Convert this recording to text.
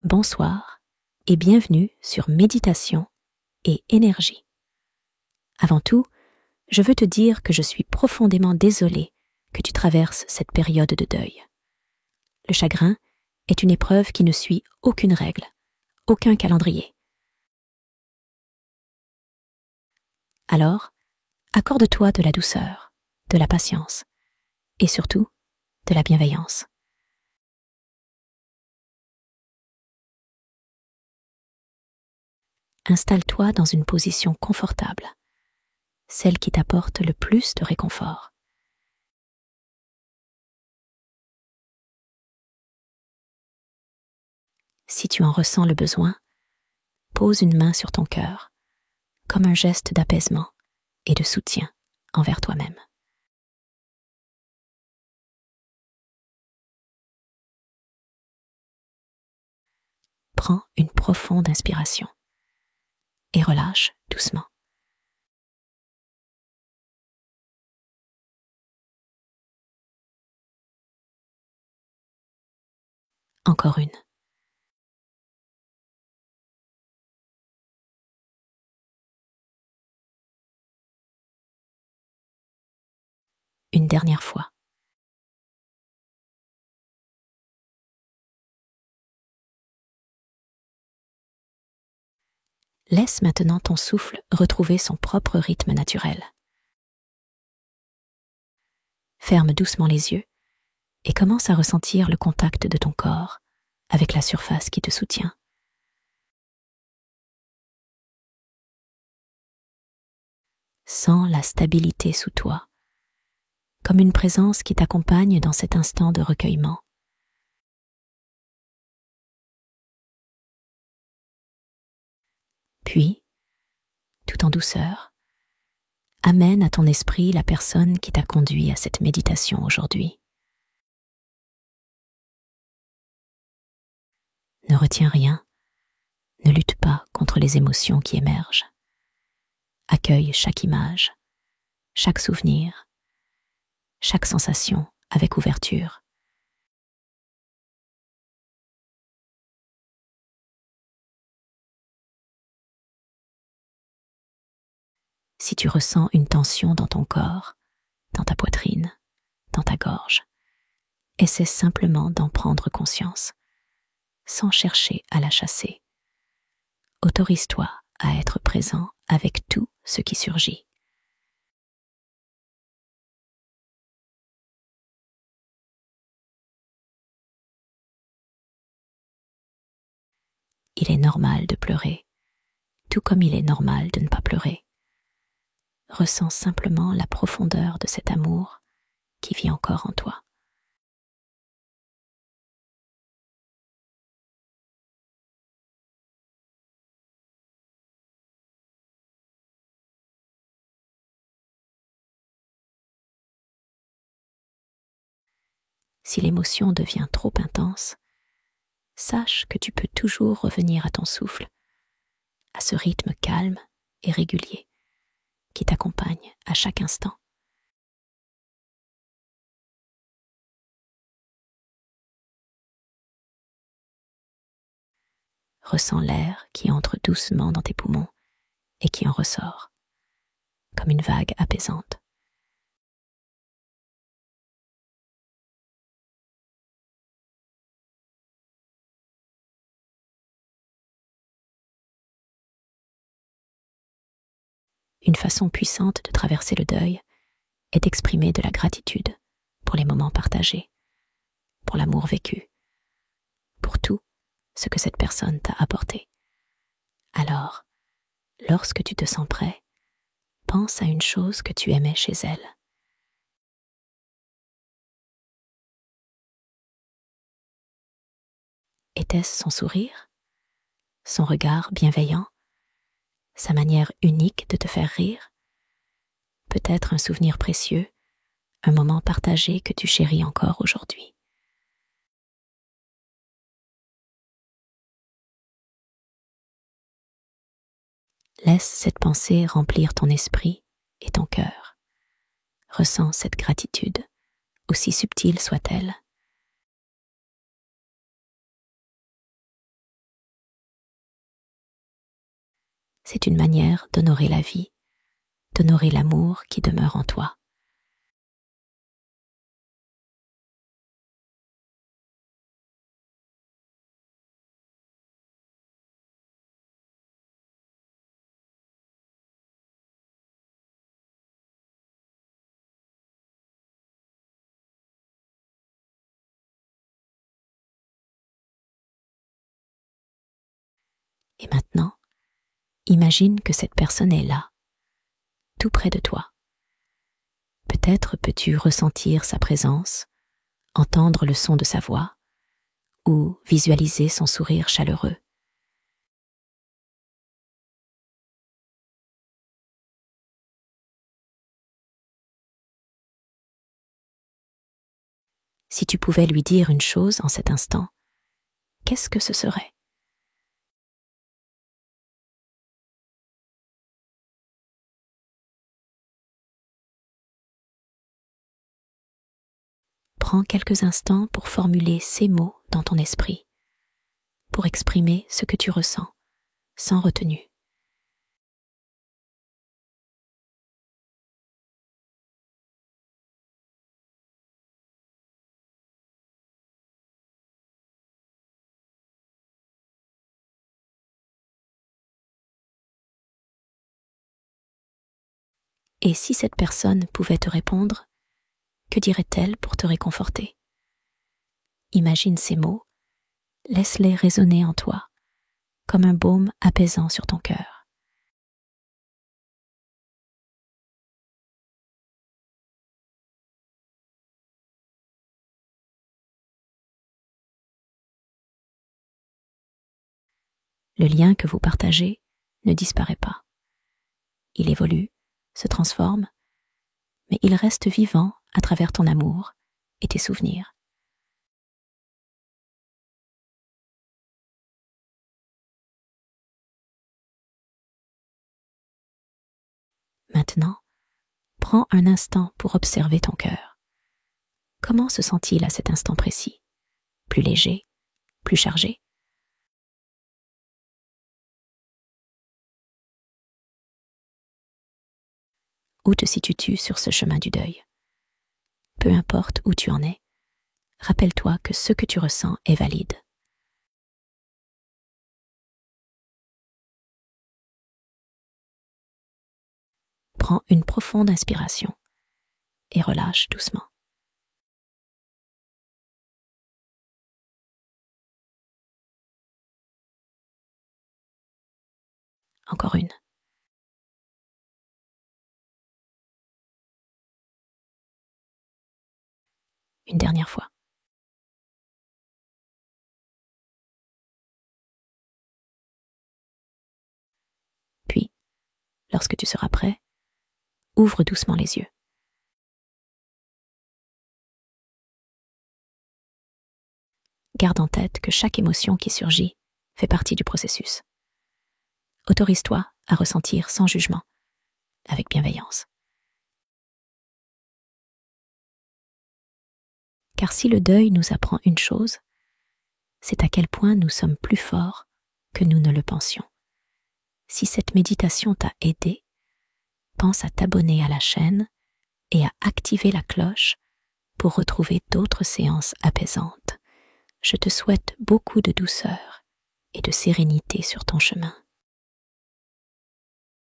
Bonsoir et bienvenue sur Méditation et Énergie. Avant tout, je veux te dire que je suis profondément désolée que tu traverses cette période de deuil. Le chagrin est une épreuve qui ne suit aucune règle, aucun calendrier. Alors, accorde-toi de la douceur, de la patience et surtout de la bienveillance. Installe-toi dans une position confortable, celle qui t'apporte le plus de réconfort. Si tu en ressens le besoin, pose une main sur ton cœur, comme un geste d'apaisement et de soutien envers toi-même. Prends une profonde inspiration et relâche doucement. Encore une. Une dernière fois. Laisse maintenant ton souffle retrouver son propre rythme naturel. Ferme doucement les yeux et commence à ressentir le contact de ton corps avec la surface qui te soutient. Sens la stabilité sous toi, comme une présence qui t'accompagne dans cet instant de recueillement. Puis, tout en douceur, amène à ton esprit la personne qui t'a conduit à cette méditation aujourd'hui. Ne retiens rien, ne lutte pas contre les émotions qui émergent. Accueille chaque image, chaque souvenir, chaque sensation avec ouverture. Si tu ressens une tension dans ton corps, dans ta poitrine, dans ta gorge, essaie simplement d'en prendre conscience, sans chercher à la chasser. Autorise-toi à être présent avec tout ce qui surgit. Il est normal de pleurer, tout comme il est normal de ne pas pleurer. Ressens simplement la profondeur de cet amour qui vit encore en toi. Si l'émotion devient trop intense, sache que tu peux toujours revenir à ton souffle, à ce rythme calme et régulier qui t'accompagne à chaque instant. Ressens l'air qui entre doucement dans tes poumons et qui en ressort, comme une vague apaisante. Une façon puissante de traverser le deuil est d'exprimer de la gratitude pour les moments partagés, pour l'amour vécu, pour tout ce que cette personne t'a apporté. Alors, lorsque tu te sens prêt, pense à une chose que tu aimais chez elle. Était-ce son sourire, son regard bienveillant, sa manière unique de te faire rire, peut-être un souvenir précieux, un moment partagé que tu chéris encore aujourd'hui. Laisse cette pensée remplir ton esprit et ton cœur. Ressens cette gratitude, aussi subtile soit-elle. C'est une manière d'honorer la vie, d'honorer l'amour qui demeure en toi. Et maintenant, imagine que cette personne est là, tout près de toi. Peut-être peux-tu ressentir sa présence, entendre le son de sa voix, ou visualiser son sourire chaleureux. Si tu pouvais lui dire une chose en cet instant, qu'est-ce que ce serait? Prends quelques instants pour formuler ces mots dans ton esprit, pour exprimer ce que tu ressens, sans retenue. Et si cette personne pouvait te répondre, que dirait-elle pour te réconforter? Imagine ces mots, laisse-les résonner en toi, comme un baume apaisant sur ton cœur. Le lien que vous partagez ne disparaît pas. Il évolue, se transforme, mais il reste vivant à travers ton amour et tes souvenirs. Maintenant, prends un instant pour observer ton cœur. Comment se sent-il à cet instant précis? Plus léger? Plus chargé? Où te situes-tu sur ce chemin du deuil? Peu importe où tu en es, rappelle-toi que ce que tu ressens est valide. Prends une profonde inspiration et relâche doucement. Encore une. Une dernière fois. Puis, lorsque tu seras prêt, ouvre doucement les yeux. Garde en tête que chaque émotion qui surgit fait partie du processus. Autorise-toi à ressentir sans jugement, avec bienveillance. Car si le deuil nous apprend une chose, c'est à quel point nous sommes plus forts que nous ne le pensions. Si cette méditation t'a aidé, pense à t'abonner à la chaîne et à activer la cloche pour retrouver d'autres séances apaisantes. Je te souhaite beaucoup de douceur et de sérénité sur ton chemin.